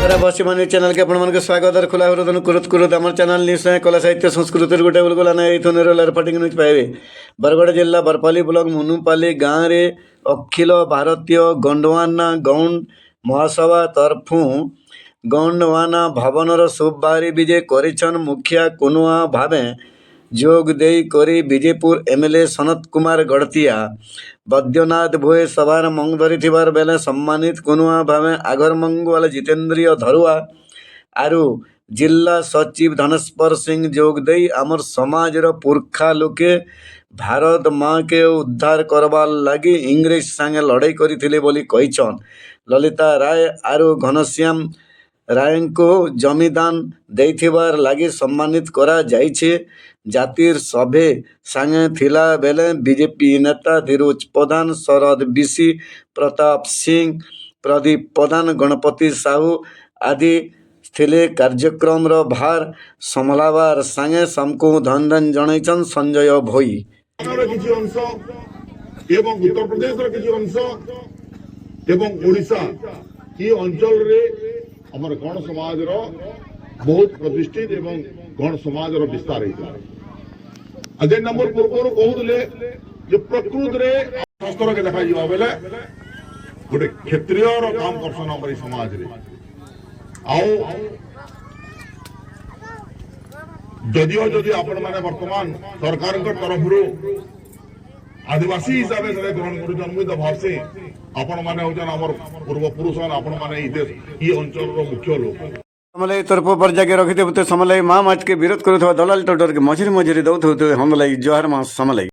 सारा पश्चिमानी चैनल के आपण स्वागत और खुला हृदय कुरुत कुरुत आम चैनल न्यूज कला साहित्य संस्कृति गोटे बुलगुला निरलार फटिंग न्यूज पाइबे। बरगड़ जिला बरपाली ब्लॉक मुनुपाली गाँव में अखिल भारतीय गंडवाना गौंड महासभा तरफु गंडवाना भवनर शुभबारी विजय करिछन मुखिया कुनुआ भावे जोग देई करी विजयपुर एमएलए सनत कुमार गड़तिया बद्यनाथ भोए सभार मंग धरी बेले सम्मानित कुनुआ भावे आगरमंगवाल जितेंद्रिय धरुआ आरु जिला सचिव धनेश्वर सिंह जोग देई आमर समाजर पुरखा लोके भारत माँ के उद्धार करवार लगी इंग्रेज संगे लड़ाई करिथिले बोली कहिछन। ललिता राय आरु घनश्याम राय को जमीदान देथिबार लगी सम्मानित करा जाइछे। जातिर सभे संगे थिला बेले बीजेपी नेता धीरुज प्रधान शरद बिशी प्रताप सिंह प्रदीप प्रधान गणपति साहू आदि थिले। कार्यक्रम रो भार संभलाबार संगे समकु धन्यवाद जणाइछन संजय भोई। किछि अंश एवं उत्तर प्रदेश किछि अंश एवं ओडिशा ई अंचल रे हमर गण समाज रो बहुत प्रतिष्ठित एवं गण समाज रो विस्तार हेता। अजे नंबर पूर्व कहूले जे प्रकृति रे संस्कार के देखा जीवा बेले गोटे क्षेत्रीय रो काम करसन हमर समाज रे आउ जदियो जदि आपण माने वर्तमान सरकार तरफ आदिवासी हिसाब से ग्रहण कर मुझे तो भावसे आपण माने होजन हमर पूर्व पुरुष आपण माने ई देश ई अंचल रो मुख्य लोक समलाई तरफ पर जाके रखिते समलाई माँ माच के विरोध करुवा दलाल टोटर के मझिरे मझिरे दौथ हमलाई जोहार माँ समलाई।